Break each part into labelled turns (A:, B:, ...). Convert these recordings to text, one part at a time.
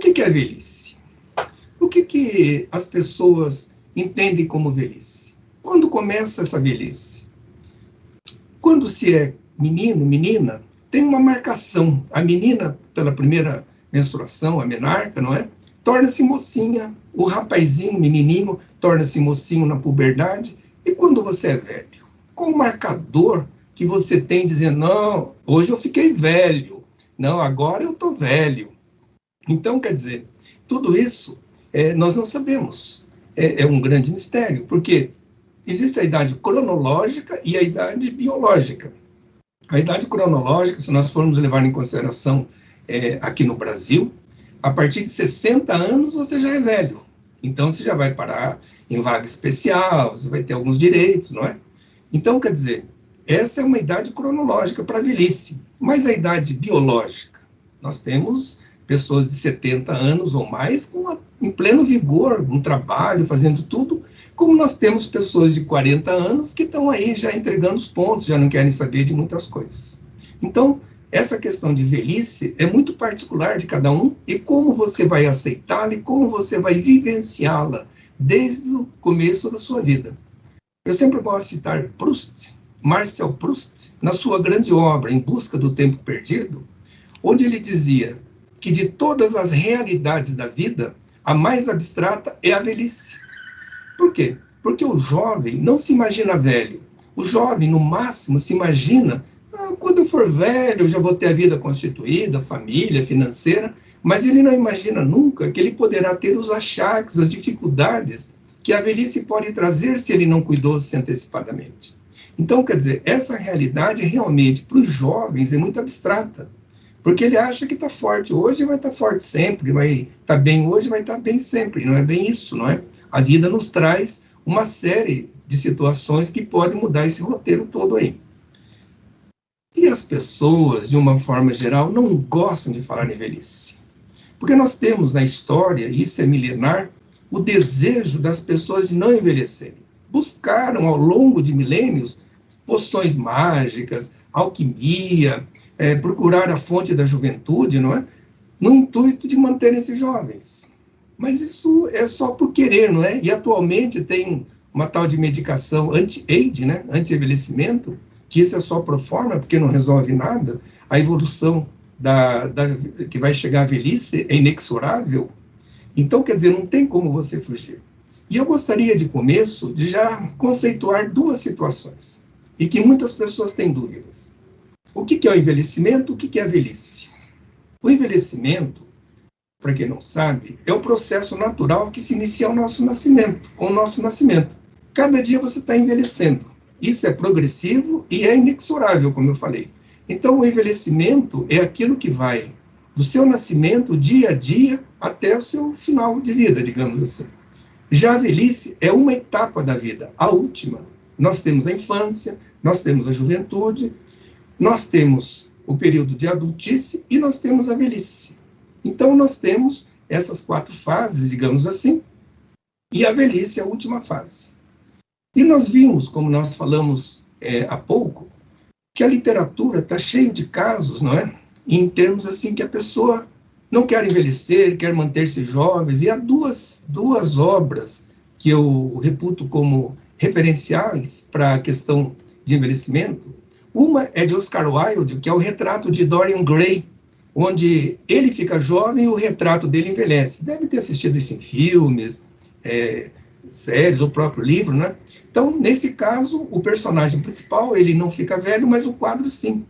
A: que é velhice? O que as pessoas entendem como velhice? Quando começa essa velhice? Quando se é menino, menina, tem uma marcação. A menina, pela primeira menstruação, a menarca, não é? Torna-se mocinha. O rapazinho, menininho, torna-se mocinho na puberdade. E quando você é velho? Qual o marcador que você tem dizendo, não, hoje eu fiquei velho. Não, agora eu estou velho. Então, quer dizer, tudo isso nós não sabemos. É um grande mistério, porque existe a idade cronológica e a idade biológica. A idade cronológica, se nós formos levar em consideração aqui no Brasil, a partir de 60 anos você já é velho. Então você já vai parar em vaga especial, você vai ter alguns direitos, não é? Então, quer dizer, essa é uma idade cronológica para a velhice. Mas a idade biológica, nós temos pessoas de 70 anos ou mais em pleno vigor, no trabalho, fazendo tudo, como nós temos pessoas de 40 anos que estão aí já entregando os pontos, já não querem saber de muitas coisas. Então, essa questão de velhice é muito particular de cada um e como você vai aceitá-la e como você vai vivenciá-la desde o começo da sua vida. Eu sempre gosto de citar Proust, Marcel Proust, na sua grande obra Em Busca do Tempo Perdido, onde ele dizia que de todas as realidades da vida, a mais abstrata é a velhice. Por quê? Porque o jovem não se imagina velho. O jovem, no máximo, se imagina, quando eu for velho, eu já vou ter a vida constituída, família, financeira, mas ele não imagina nunca que ele poderá ter os achaques, as dificuldades que a velhice pode trazer se ele não cuidou-se antecipadamente. Então, quer dizer, essa realidade realmente, para os jovens, é muito abstrata. Porque ele acha que está forte hoje e vai estar forte sempre, vai estar bem hoje e vai estar bem sempre. Não é bem isso, não é? A vida nos traz uma série de situações que podem mudar esse roteiro todo aí. E as pessoas, de uma forma geral, não gostam de falar em velhice. Porque nós temos na história, e isso é milenar, o desejo das pessoas de não envelhecerem. Buscaram, ao longo de milênios, poções mágicas, alquimia, procurar a fonte da juventude, não é? No intuito de manterem-se jovens. Mas isso é só por querer, não é? E atualmente tem uma tal de medicação anti-age, né? Anti-envelhecimento, que isso é só pro forma, porque não resolve nada. A evolução que vai chegar à velhice é inexorável. Então, quer dizer, não tem como você fugir. E eu gostaria, de começo, de já conceituar duas situações, e que muitas pessoas têm dúvidas. O que é o envelhecimento? O que é a velhice? O envelhecimento, para quem não sabe, é o processo natural que se inicia ao nosso nascimento, com o nosso nascimento. Cada dia você está envelhecendo. Isso é progressivo e é inexorável, como eu falei. Então, o envelhecimento é aquilo que vai do seu nascimento, dia a dia, até o seu final de vida, digamos assim. Já a velhice é uma etapa da vida, a última. Nós temos a infância, nós temos a juventude, nós temos o período de adultice e nós temos a velhice. Então, nós temos essas 4 fases, digamos assim, e a velhice é a última fase. E nós vimos, como nós falamos há pouco, que a literatura está cheia de casos, não é? Em termos assim que a pessoa não quer envelhecer, quer manter-se jovens, e há duas obras que eu reputo como referenciais para a questão de envelhecimento. Uma é de Oscar Wilde, que é o retrato de Dorian Gray, onde ele fica jovem e o retrato dele envelhece. Deve ter assistido isso em filmes, séries, o próprio livro, né? Então, nesse caso, o personagem principal, ele não fica velho, mas o quadro sim.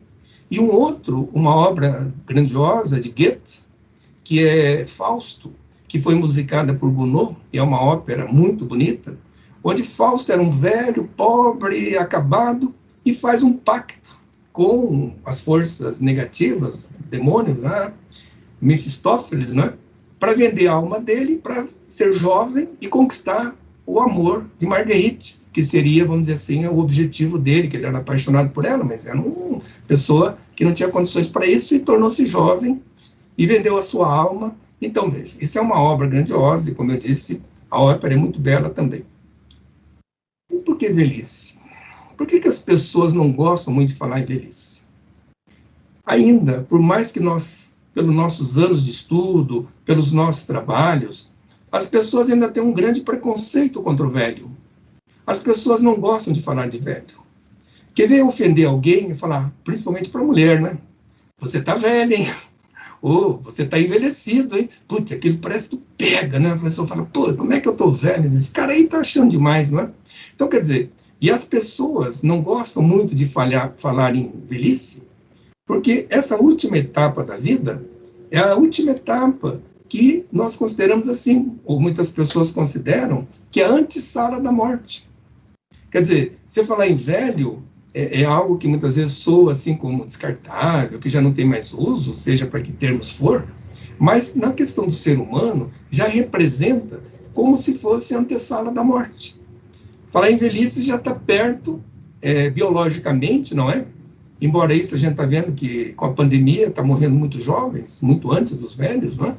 A: E uma obra grandiosa de Goethe, que é Fausto, que foi musicada por Gounod, e é uma ópera muito bonita, onde Fausto era um velho, pobre, acabado, e faz um pacto com as forças negativas, demônios, né? Mefistófeles, né? Para vender a alma dele, para ser jovem e conquistar o amor de Marguerite, que seria, vamos dizer assim, o objetivo dele, que ele era apaixonado por ela, mas era uma pessoa que não tinha condições para isso e tornou-se jovem e vendeu a sua alma. Então, veja, isso é uma obra grandiosa e, como eu disse, a ópera é muito bela também. E por que velhice? Por que as pessoas não gostam muito de falar em velhice? Ainda, por mais que nós pelos nossos anos de estudo, pelos nossos trabalhos, as pessoas ainda têm um grande preconceito contra o velho. As pessoas não gostam de falar de velho. Quer ver ofender alguém e falar, principalmente para a mulher, né? Você está velha, hein? Ou você está envelhecido, hein? Putz, aquilo parece que pega, né? A pessoa fala, pô, como é que eu estou velho? Esse cara aí está achando demais, não é? Então, quer dizer, e as pessoas não gostam muito de falar em velhice, porque essa última etapa da vida é a última etapa que nós consideramos assim, ou muitas pessoas consideram, que é a antessala da morte. Quer dizer, você falar em velho é algo que muitas vezes soa assim como descartável, que já não tem mais uso, seja para que termos for, mas na questão do ser humano já representa como se fosse a antessala da morte. Falar em velhice já está perto, biologicamente, não é? Embora isso a gente está vendo que com a pandemia está morrendo muitos jovens, muito antes dos velhos, não é?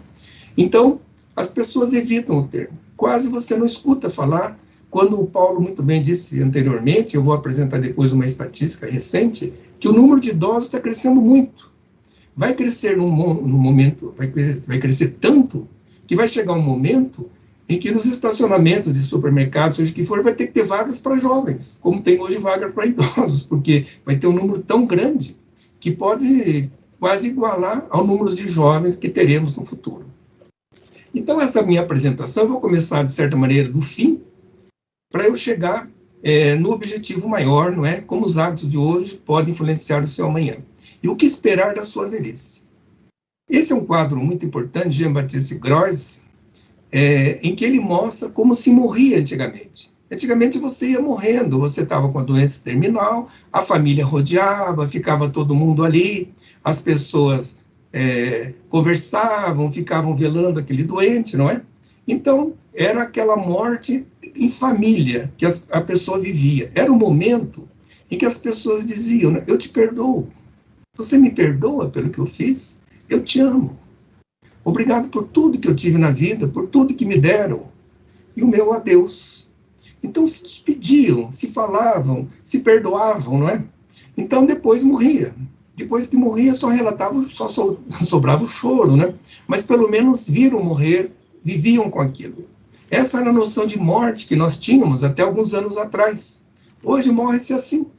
A: Então, as pessoas evitam o termo. Quase você não escuta falar, quando o Paulo muito bem disse anteriormente, eu vou apresentar depois uma estatística recente, que o número de idosos está crescendo muito. Vai crescer num momento, vai crescer tanto, que vai chegar um momento em que nos estacionamentos de supermercados, seja o que for, vai ter que ter vagas para jovens, como tem hoje vaga para idosos, porque vai ter um número tão grande que pode quase igualar ao número de jovens que teremos no futuro. Então, essa minha apresentação, eu vou começar, de certa maneira, do fim, para eu chegar no objetivo maior, não é? Como os hábitos de hoje podem influenciar o seu amanhã. E o que esperar da sua velhice? Esse é um quadro muito importante de Jean-Baptiste Greuze, em que ele mostra como se morria antigamente. Antigamente você ia morrendo, você estava com a doença terminal, a família rodeava, ficava todo mundo ali, as pessoas conversavam, ficavam velando aquele doente, não é? Então, era aquela morte em família que a pessoa vivia. Era um momento em que as pessoas diziam, eu te perdoo, você me perdoa pelo que eu fiz? Eu te amo. Obrigado por tudo que eu tive na vida, por tudo que me deram. E o meu adeus. Então se despediam, se falavam, se perdoavam, não é? Então depois morria. Depois que morria, só sobrava o choro, né? Mas pelo menos viram morrer, viviam com aquilo. Essa era a noção de morte que nós tínhamos até alguns anos atrás. Hoje morre-se assim.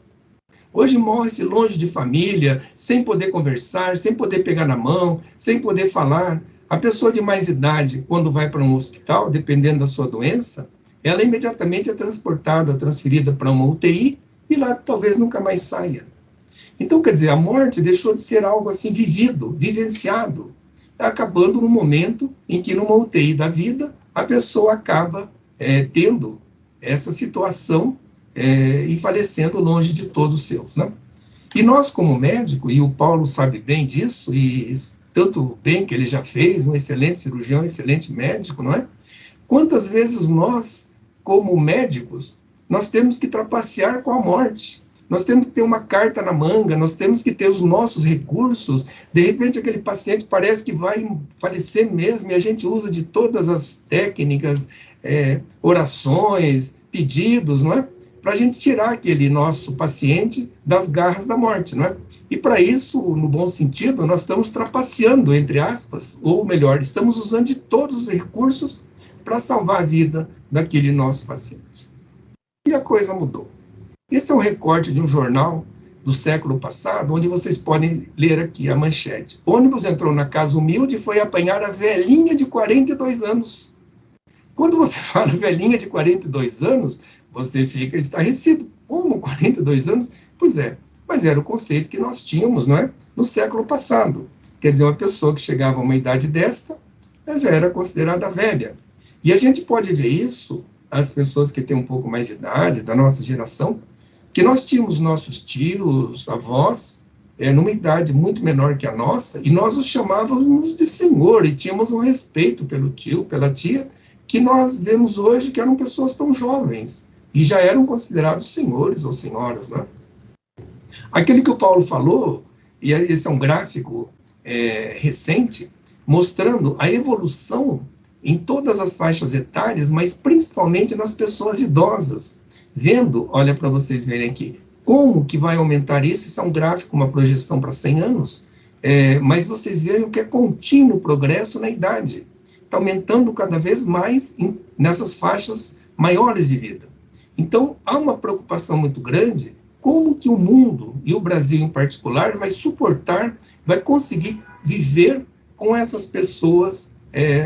A: Hoje morre-se longe de família, sem poder conversar, sem poder pegar na mão, sem poder falar. A pessoa de mais idade, quando vai para um hospital, dependendo da sua doença, ela imediatamente é transportada, transferida para uma UTI, e lá talvez nunca mais saia. Então, quer dizer, a morte deixou de ser algo assim vivido, vivenciado, acabando no momento em que numa UTI da vida, a pessoa acaba tendo essa situação e falecendo longe de todos os seus, né? E nós, como médico, e o Paulo sabe bem disso, e tanto bem que ele já fez, um excelente cirurgião, um excelente médico, não é? Quantas vezes nós, como médicos, nós temos que trapacear com a morte, nós temos que ter uma carta na manga, nós temos que ter os nossos recursos, de repente aquele paciente parece que vai falecer mesmo, e a gente usa de todas as técnicas, orações, pedidos, não é? Para a gente tirar aquele nosso paciente das garras da morte, não é? E para isso, no bom sentido, nós estamos trapaceando, entre aspas, ou melhor, estamos usando de todos os recursos para salvar a vida daquele nosso paciente. E a coisa mudou. Esse é um recorte de um jornal do século passado, onde vocês podem ler aqui a manchete. Ônibus entrou na casa humilde e foi apanhar a velhinha de 42 anos. Quando você fala velhinha de 42 anos, você fica estarrecido. Como 42 anos? Pois é, mas era o conceito que nós tínhamos, não é? No século passado. Quer dizer, uma pessoa que chegava a uma idade desta, já era considerada velha. E a gente pode ver isso, as pessoas que têm um pouco mais de idade, da nossa geração, que nós tínhamos nossos tios, avós, numa idade muito menor que a nossa, e nós os chamávamos de senhor, e tínhamos um respeito pelo tio, pela tia, que nós vemos hoje que eram pessoas tão jovens, e já eram considerados senhores ou senhoras, né? Aquele que o Paulo falou, e esse é um gráfico recente, mostrando a evolução em todas as faixas etárias, mas principalmente nas pessoas idosas. Vendo, olha para vocês verem aqui, como que vai aumentar isso? Isso é um gráfico, uma projeção para 100 anos, mas vocês vejam que é contínuo progresso na idade. Está aumentando cada vez mais nessas faixas maiores de vida. Então, há uma preocupação muito grande, como que o mundo, e o Brasil em particular, vai suportar, vai conseguir viver com essas pessoas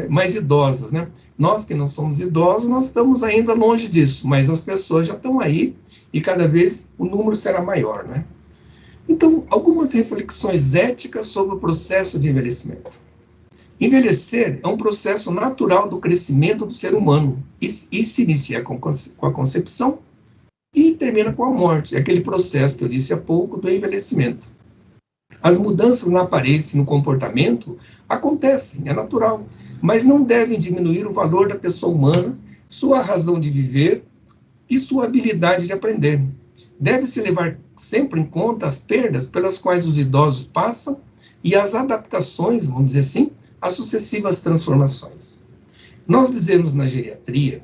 A: mais idosas, né? Nós que não somos idosos, nós estamos ainda longe disso, mas as pessoas já estão aí, e cada vez o número será maior, né? Então, algumas reflexões éticas sobre o processo de envelhecimento. Envelhecer é um processo natural do crescimento do ser humano, e se inicia com a concepção e termina com a morte. É aquele processo que eu disse há pouco do envelhecimento. As mudanças na aparência e no comportamento acontecem, é natural, mas não devem diminuir o valor da pessoa humana, sua razão de viver e sua habilidade de aprender. Deve-se levar sempre em conta as perdas pelas quais os idosos passam e as adaptações, vamos dizer assim, às sucessivas transformações. Nós dizemos na geriatria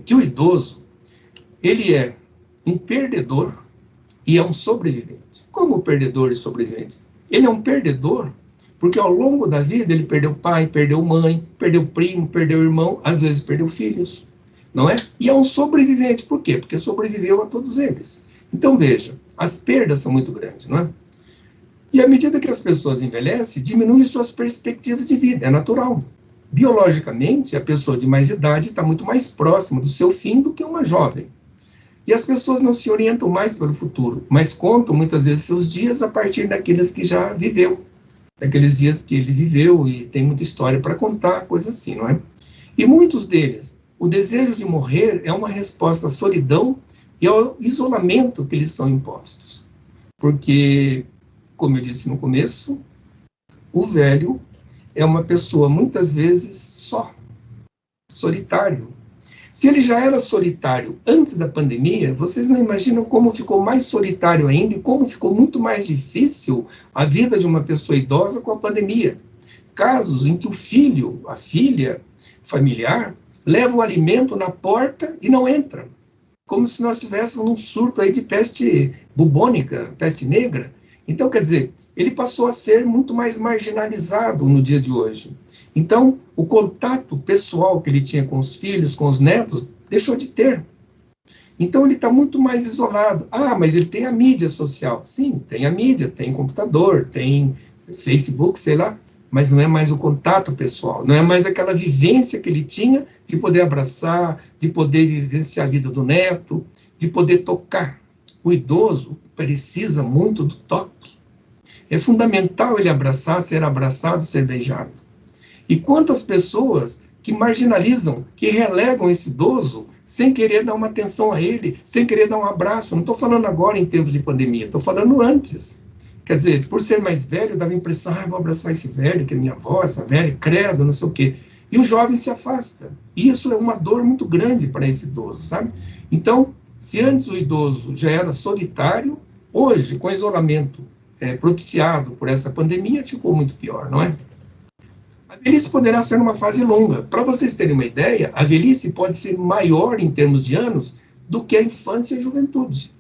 A: que o idoso, ele é um perdedor e é um sobrevivente. Como perdedor e sobrevivente? Ele é um perdedor porque ao longo da vida ele perdeu pai, perdeu mãe, perdeu primo, perdeu irmão, às vezes perdeu filhos, não é? E é um sobrevivente, por quê? Porque sobreviveu a todos eles. Então veja, as perdas são muito grandes, não é? E à medida que as pessoas envelhecem, diminuem suas perspectivas de vida, é natural. Biologicamente, a pessoa de mais idade está muito mais próxima do seu fim do que uma jovem. E as pessoas não se orientam mais pelo futuro, mas contam muitas vezes seus dias a partir daqueles que já viveu, daqueles dias que ele viveu e tem muita história para contar, coisa assim, não é? E muitos deles, o desejo de morrer é uma resposta à solidão e ao isolamento que lhes são impostos. Porque, como eu disse no começo, o velho é uma pessoa muitas vezes só, solitário. Se ele já era solitário antes da pandemia, vocês não imaginam como ficou mais solitário ainda e como ficou muito mais difícil a vida de uma pessoa idosa com a pandemia. Casos em que o filho, a filha familiar, leva o alimento na porta e não entra. Como se nós tivéssemos um surto aí de peste bubônica, peste negra. Então, quer dizer, ele passou a ser muito mais marginalizado no dia de hoje. Então, o contato pessoal que ele tinha com os filhos, com os netos, deixou de ter. Então, ele está muito mais isolado. Ah, mas ele tem a mídia social. Sim, tem a mídia, tem computador, tem Facebook, sei lá, mas não é mais o contato pessoal, não é mais aquela vivência que ele tinha de poder abraçar, de poder vivenciar a vida do neto, de poder tocar. O idoso precisa muito do toque. É fundamental ele abraçar, ser abraçado, ser beijado. E quantas pessoas que marginalizam, que relegam esse idoso sem querer dar uma atenção a ele, sem querer dar um abraço. Não estou falando agora em tempos de pandemia, estou falando antes. Quer dizer, por ser mais velho, dava a impressão, vou abraçar esse velho, que é minha avó, essa velha, credo, não sei o quê. E o jovem se afasta. E isso é uma dor muito grande para esse idoso, sabe? Então, se antes o idoso já era solitário, hoje, com o isolamento propiciado por essa pandemia, ficou muito pior, não é? A velhice poderá ser uma fase longa. Para vocês terem uma ideia, a velhice pode ser maior em termos de anos do que a infância e a juventude.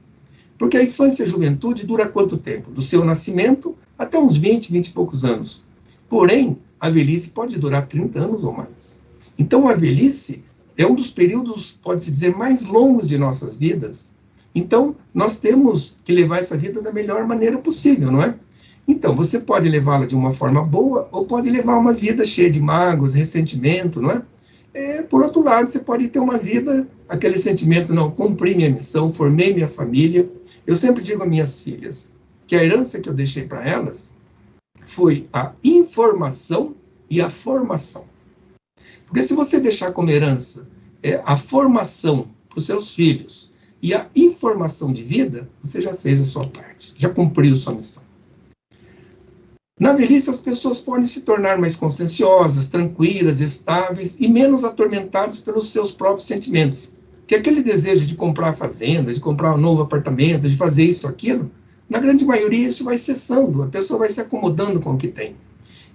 A: Porque a infância e a juventude dura quanto tempo? Do seu nascimento até uns 20, 20 e poucos anos. Porém, a velhice pode durar 30 anos ou mais. Então, a velhice é um dos períodos, pode-se dizer, mais longos de nossas vidas. Então, nós temos que levar essa vida da melhor maneira possível, não é? Então, você pode levá-la de uma forma boa ou pode levar uma vida cheia de mágoas, ressentimento, não é? Por outro lado, você pode ter uma vida, aquele sentimento, não, cumpri minha missão, formei minha família. Eu sempre digo às minhas filhas que a herança que eu deixei para elas foi a informação e a formação. Porque se você deixar como herança a formação para os seus filhos e a informação de vida, você já fez a sua parte, já cumpriu sua missão. Na velhice, as pessoas podem se tornar mais conscienciosas, tranquilas, estáveis e menos atormentadas pelos seus próprios sentimentos. Que aquele desejo de comprar a fazenda, de comprar um novo apartamento, de fazer isso, aquilo, na grande maioria isso vai cessando, a pessoa vai se acomodando com o que tem.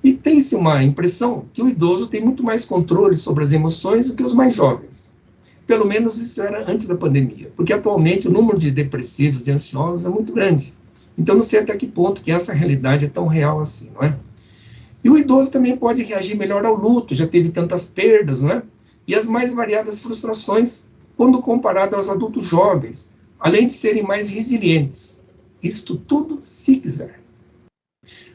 A: E tem-se uma impressão que o idoso tem muito mais controle sobre as emoções do que os mais jovens. Pelo menos isso era antes da pandemia, porque atualmente o número de depressivos e ansiosos é muito grande. Então, não sei até que ponto que essa realidade é tão real assim, não é? E o idoso também pode reagir melhor ao luto, já teve tantas perdas, não é? E as mais variadas frustrações, quando comparado aos adultos jovens, além de serem mais resilientes. Isto tudo se quiser.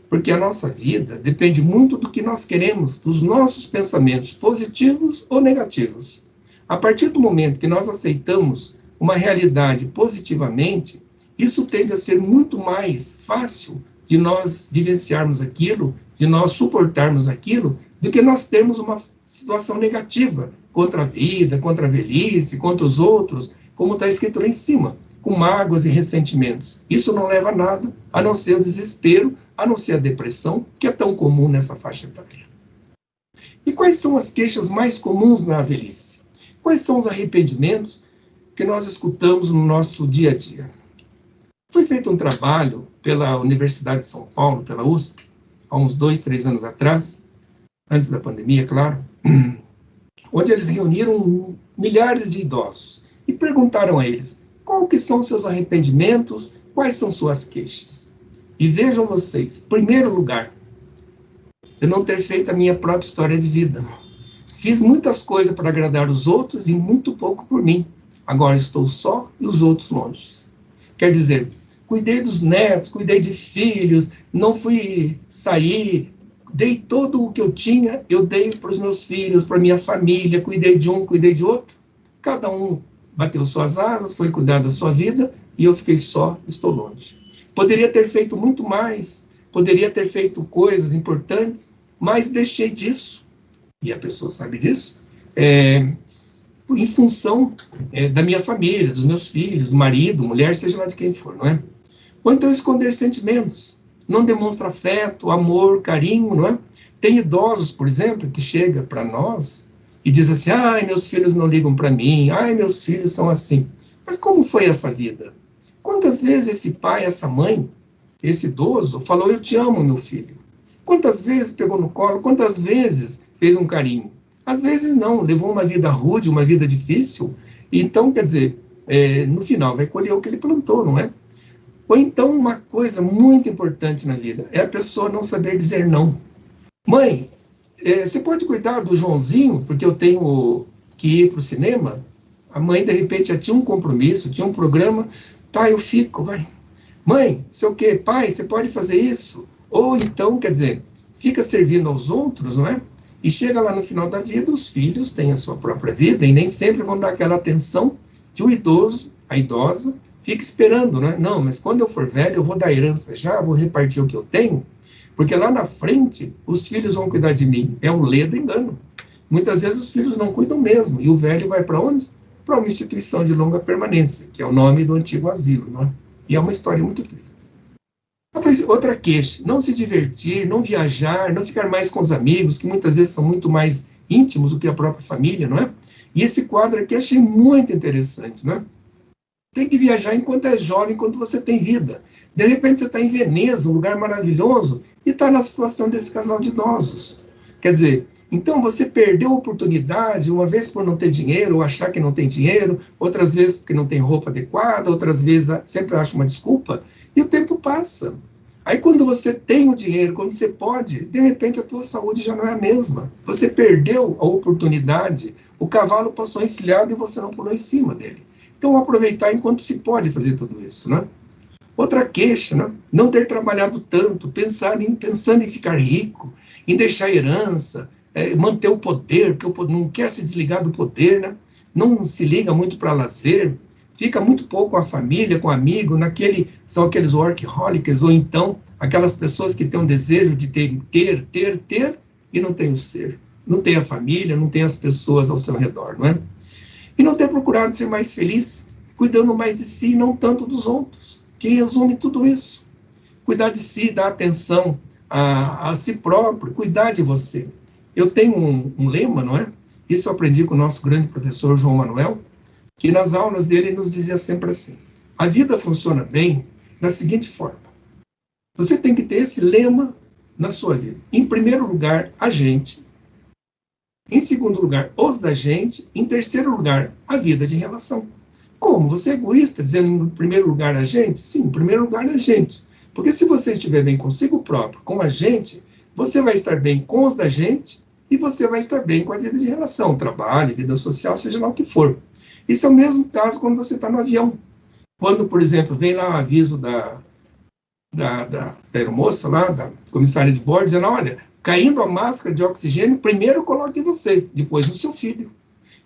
A: Porque a nossa vida depende muito do que nós queremos, dos nossos pensamentos positivos ou negativos. A partir do momento que nós aceitamos uma realidade positivamente, isso tende a ser muito mais fácil de nós vivenciarmos aquilo, de nós suportarmos aquilo, do que nós termos uma situação negativa contra a vida, contra a velhice, contra os outros, como está escrito lá em cima, com mágoas e ressentimentos. Isso não leva a nada, a não ser o desespero, a não ser a depressão, que é tão comum nessa faixa etária. E quais são as queixas mais comuns na velhice? Quais são os arrependimentos que nós escutamos no nosso dia a dia? Foi feito um trabalho pela Universidade de São Paulo, pela USP, há uns 2, 3 anos atrás, antes da pandemia, claro, onde eles reuniram milhares de idosos e perguntaram a eles qual que são seus arrependimentos, quais são suas queixas. E vejam vocês, em primeiro lugar, eu não ter feito a minha própria história de vida. Fiz muitas coisas para agradar os outros e muito pouco por mim. Agora estou só e os outros longe. Quer dizer, cuidei dos netos, cuidei de filhos, não fui sair, dei todo o que eu tinha, eu dei para os meus filhos, para minha família, cuidei de um, cuidei de outro. Cada um bateu suas asas, foi cuidar da sua vida, e eu fiquei só, estou longe. Poderia ter feito muito mais, poderia ter feito coisas importantes, mas deixei disso, e a pessoa sabe disso, em função da minha família, dos meus filhos, do marido, mulher, seja lá de quem for, não é? Ou então esconder sentimentos, não demonstra afeto, amor, carinho, não é? Tem idosos, por exemplo, que chega para nós e diz assim, ai, meus filhos não ligam para mim, ai, meus filhos são assim. Mas como foi essa vida? Quantas vezes esse pai, essa mãe, esse idoso, falou, eu te amo, meu filho? Quantas vezes pegou no colo, quantas vezes fez um carinho? Às vezes não, levou uma vida rude, uma vida difícil, então, quer dizer, no final vai colher o que ele plantou, não é? Ou então, uma coisa muito importante na vida, é a pessoa não saber dizer não. Mãe, você pode cuidar do Joãozinho, porque eu tenho que ir para o cinema? A mãe, de repente, já tinha um compromisso, tinha um programa, tá, eu fico, vai. Mãe, sei o quê? Pai, você pode fazer isso? Ou então, quer dizer, fica servindo aos outros, não é? E chega lá no final da vida, os filhos têm a sua própria vida e nem sempre vão dar aquela atenção que o idoso, a idosa, fica esperando, né? Não, mas quando eu for velho, eu vou dar herança já, vou repartir o que eu tenho, porque lá na frente, os filhos vão cuidar de mim. É um ledo engano. Muitas vezes os filhos não cuidam mesmo, e o velho vai para onde? Para uma instituição de longa permanência, que é o nome do antigo asilo, não é? E é uma história muito triste. Outra queixa, não se divertir, não viajar, não ficar mais com os amigos, que muitas vezes são muito mais íntimos do que a própria família, não é? E esse quadro aqui eu achei muito interessante, não é? Tem que viajar enquanto é jovem, enquanto você tem vida. De repente você está em Veneza, um lugar maravilhoso, e está na situação desse casal de idosos. Quer dizer, então você perdeu a oportunidade, uma vez por não ter dinheiro, ou achar que não tem dinheiro, outras vezes porque não tem roupa adequada, outras vezes sempre acha uma desculpa, e o tempo passa. Aí quando você tem o dinheiro, quando você pode, de repente a tua saúde já não é a mesma. Você perdeu a oportunidade, o cavalo passou encilhado e você não pulou em cima dele. Então aproveitar enquanto se pode fazer tudo isso, né? Outra queixa, né? Não ter trabalhado tanto, pensando em ficar rico, em deixar herança, manter o poder, porque não quer se desligar do poder, né? Não se liga muito para lazer, fica muito pouco com a família, com o amigo, são aqueles workaholics, ou então aquelas pessoas que têm um desejo de ter, e não tem o ser. Não tem a família, não tem as pessoas ao seu redor, não é? E não ter procurado ser mais feliz, cuidando mais de si, não tanto dos outros. Que resume tudo isso. Cuidar de si, dar atenção a si próprio, cuidar de você. Eu tenho um lema, não é? Isso eu aprendi com o nosso grande professor João Manuel, que nas aulas dele nos dizia sempre assim, a vida funciona bem da seguinte forma, você tem que ter esse lema na sua vida. Em primeiro lugar, a gente. Em segundo lugar, os da gente. Em terceiro lugar, a vida de relação. Como? Você é egoísta, dizendo em primeiro lugar a gente? Sim, em primeiro lugar a gente. Porque se você estiver bem consigo próprio, com a gente, você vai estar bem com os da gente e você vai estar bem com a vida de relação, trabalho, vida social, seja lá o que for. Isso é o mesmo caso quando você está no avião. Quando, por exemplo, vem lá o aviso da aeromoça, lá, da comissária de bordo, dizendo, olha, caindo a máscara de oxigênio, primeiro coloque em você, depois no seu filho.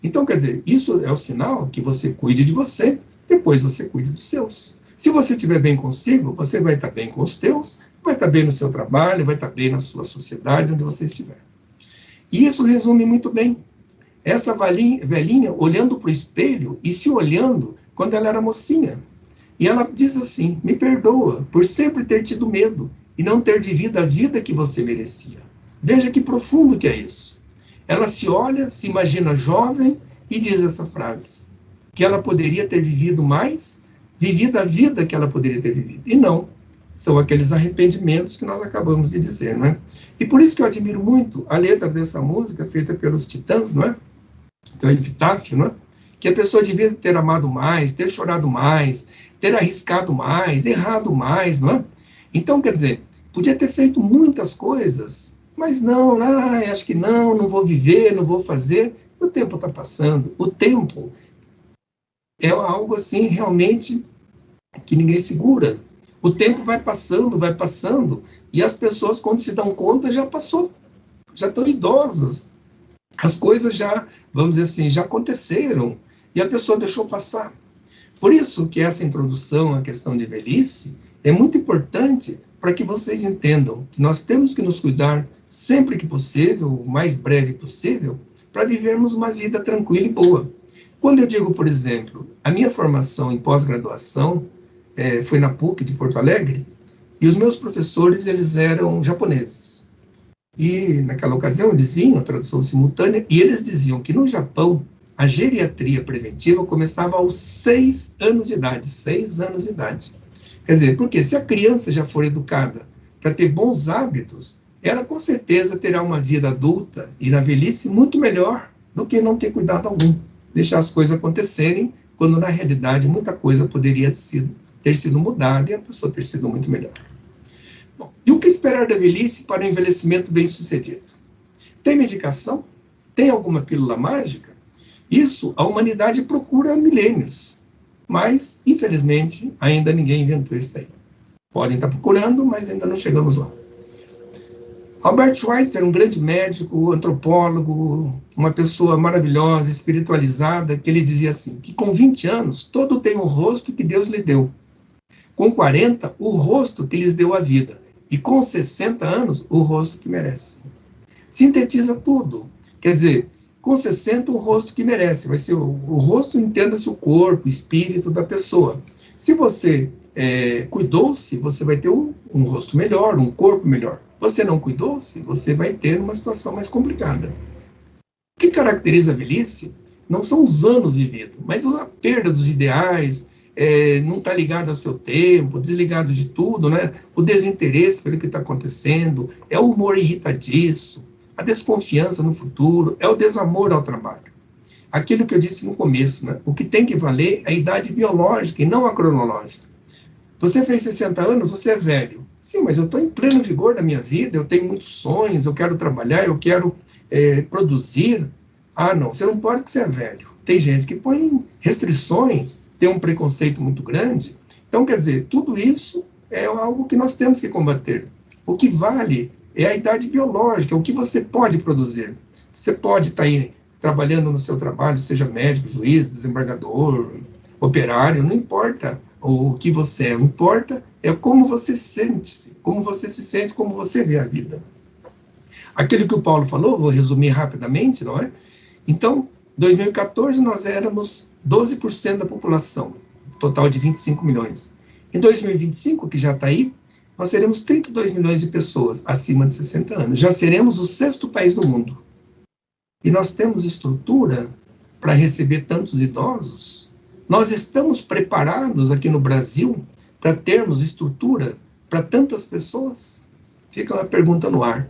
A: Então, quer dizer, isso é o sinal que você cuide de você, depois você cuide dos seus. Se você estiver bem consigo, você vai estar bem com os teus, vai estar bem no seu trabalho, vai estar bem na sua sociedade, onde você estiver. E isso resume muito bem. Essa velhinha olhando para o espelho e se olhando quando ela era mocinha. E ela diz assim, me perdoa por sempre ter tido medo e não ter vivido a vida que você merecia. Veja que profundo que é isso. Ela se olha, se imagina jovem e diz essa frase, que ela poderia ter vivido mais, vivido a vida que ela poderia ter vivido. E não, são aqueles arrependimentos que nós acabamos de dizer, não é? E por isso que eu admiro muito a letra dessa música, feita pelos Titãs, não é? Que é o epitáfio, não é? Que a pessoa devia ter amado mais, ter chorado mais, ter arriscado mais, errado mais, não é? Então, quer dizer, podia ter feito muitas coisas, mas não, acho que não vou viver, não vou fazer. O tempo está passando. O tempo é algo assim, realmente, que ninguém segura. O tempo vai passando, e as pessoas, quando se dão conta, já passou. Já estão idosas. As coisas já, vamos dizer assim, já aconteceram, e a pessoa deixou passar. Por isso que essa introdução à questão de velhice é muito importante para que vocês entendam que nós temos que nos cuidar sempre que possível, o mais breve possível, para vivermos uma vida tranquila e boa. Quando eu digo, por exemplo, a minha formação em pós-graduação foi na PUC de Porto Alegre, e os meus professores, eles eram japoneses. E naquela ocasião eles vinham, a tradução simultânea, e eles diziam que no Japão, a geriatria preventiva começava aos 6 anos de idade, 6 anos de idade. Quer dizer, porque se a criança já for educada para ter bons hábitos, ela com certeza terá uma vida adulta e na velhice muito melhor do que não ter cuidado algum. Deixar as coisas acontecerem, quando na realidade muita coisa poderia ter sido mudada e a pessoa ter sido muito melhor. Bom, e o que esperar da velhice para um envelhecimento bem-sucedido? Tem medicação? Tem alguma pílula mágica? Isso a humanidade procura há milênios, mas, infelizmente, ainda ninguém inventou isso daí. Podem estar procurando, mas ainda não chegamos lá. Albert Schweitzer era um grande médico, antropólogo, uma pessoa maravilhosa, espiritualizada, que ele dizia assim, que com 20 anos, todo tem o rosto que Deus lhe deu. Com 40, o rosto que lhes deu a vida. E com 60 anos, o rosto que merece. Sintetiza tudo. Quer dizer, com 60, o rosto que merece. Vai ser o rosto, entenda-se o corpo, o espírito da pessoa. Se você cuidou-se, você vai ter um rosto melhor, um corpo melhor. Você não cuidou-se, você vai ter uma situação mais complicada. O que caracteriza a velhice não são os anos vividos, mas a perda dos ideais, não está ligado ao seu tempo, desligado de tudo, né? O desinteresse pelo que está acontecendo, é o humor irritadiço, a desconfiança no futuro, é o desamor ao trabalho. Aquilo que eu disse no começo, né? O que tem que valer é a idade biológica e não a cronológica. Você fez 60 anos, você é velho. Sim, mas eu estou em pleno vigor da minha vida, eu tenho muitos sonhos, eu quero trabalhar, eu quero produzir. Ah, não, você não pode porque você é velho. Tem gente que põe restrições, tem um preconceito muito grande. Então, quer dizer, tudo isso é algo que nós temos que combater. O que vale é a idade biológica, o que você pode produzir. Você pode estar aí trabalhando no seu trabalho, seja médico, juiz, desembargador, operário, não importa o que você é, o que importa é como você se sente, como você vê a vida. Aquilo que o Paulo falou, vou resumir rapidamente, não é? Então, em 2014 nós éramos 12% da população, total de 25 milhões. Em 2025, que já está aí, nós seremos 32 milhões de pessoas acima de 60 anos. Já seremos o 6º país do mundo. E nós temos estrutura para receber tantos idosos? Nós estamos preparados aqui no Brasil para termos estrutura para tantas pessoas? Fica uma pergunta no ar.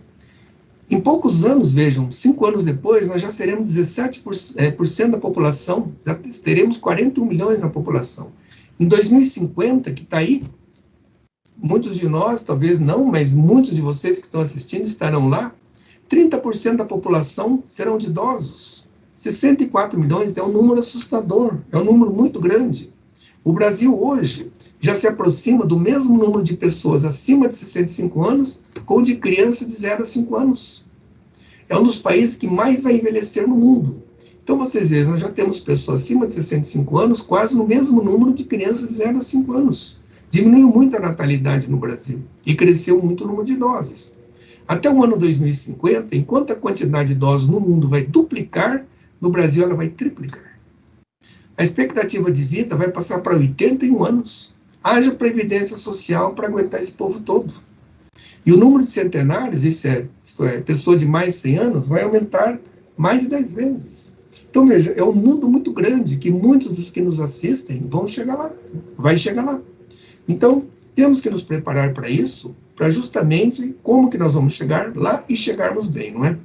A: Em poucos anos, vejam, 5 anos depois, nós já seremos 17% da população, já teremos 41 milhões na população. Em 2050, que está aí, muitos de nós, talvez não, mas muitos de vocês que estão assistindo estarão lá, 30% da população serão de idosos. 64 milhões é um número assustador, é um número muito grande. O Brasil hoje já se aproxima do mesmo número de pessoas acima de 65 anos com o de crianças de 0 a 5 anos. É um dos países que mais vai envelhecer no mundo. Então, vocês veem, nós já temos pessoas acima de 65 anos quase no mesmo número de crianças de 0 a 5 anos. Diminuiu muito a natalidade no Brasil e cresceu muito o número de idosos. Até o ano 2050, enquanto a quantidade de idosos no mundo vai duplicar, no Brasil ela vai triplicar. A expectativa de vida vai passar para 81 anos. Haja previdência social para aguentar esse povo todo. E o número de centenários, isto é, pessoa de mais de 100 anos, vai aumentar mais de 10 vezes. Então, veja, é um mundo muito grande que muitos dos que nos assistem vão chegar lá, vai chegar lá. Então, temos que nos preparar para isso, para justamente como que nós vamos chegar lá e chegarmos bem, não é?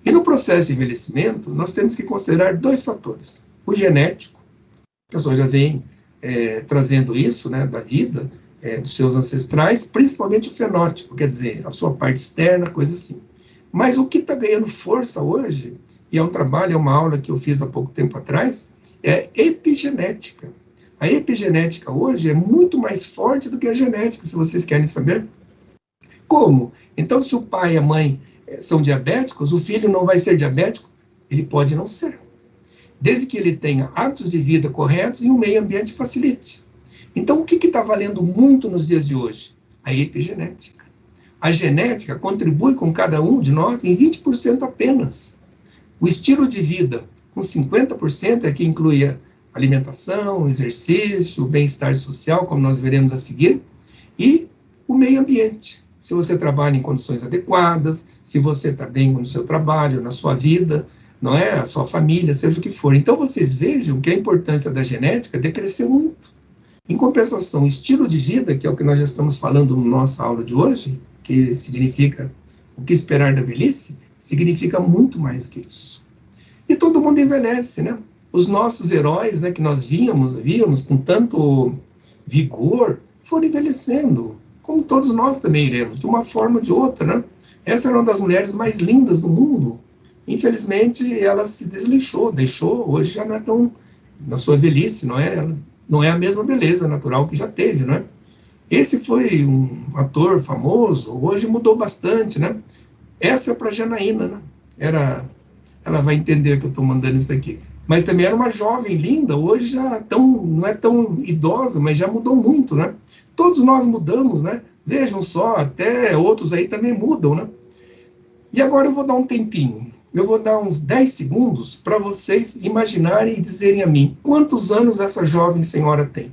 A: E no processo de envelhecimento, nós temos que considerar 2 fatores. O genético, a pessoa já vem trazendo isso, né, da vida, dos seus ancestrais, principalmente o fenótipo, quer dizer, a sua parte externa, coisa assim. Mas o que está ganhando força hoje, e é um trabalho, é uma aula que eu fiz há pouco tempo atrás, é epigenética. A epigenética hoje é muito mais forte do que a genética, se vocês querem saber. Como? Então, se o pai e a mãe são diabéticos, o filho não vai ser diabético? Ele pode não ser. Desde que ele tenha hábitos de vida corretos e o meio ambiente facilite. Então, o que está valendo muito nos dias de hoje? A epigenética. A genética contribui com cada um de nós em 20% apenas. O estilo de vida, com 50%, é que inclui a alimentação, exercício, bem-estar social, como nós veremos a seguir, e o meio ambiente. Se você trabalha em condições adequadas, se você está bem no seu trabalho, na sua vida, não é? A sua família, seja o que for. Então, vocês vejam que a importância da genética decresceu muito. Em compensação, estilo de vida, que é o que nós já estamos falando na nossa aula de hoje, que significa o que esperar da velhice, significa muito mais do que isso. E todo mundo envelhece, né? Os nossos heróis, né, que nós víamos com tanto vigor, foram envelhecendo, como todos nós também iremos, de uma forma ou de outra, né? Essa era uma das mulheres mais lindas do mundo. Infelizmente, ela se desleixou, deixou, hoje já não é tão, na sua velhice, não é a mesma beleza natural que já teve, não é? Esse foi um ator famoso, hoje mudou bastante, né? Essa é para Janaína, né? Ela vai entender que eu estou mandando isso aqui. Mas também era uma jovem linda, hoje já não é tão idosa, mas já mudou muito, né? Todos nós mudamos, né? Vejam só, até outros aí também mudam, né? E agora eu vou dar um tempinho. Eu vou dar uns 10 segundos para vocês imaginarem e dizerem a mim quantos anos essa jovem senhora tem.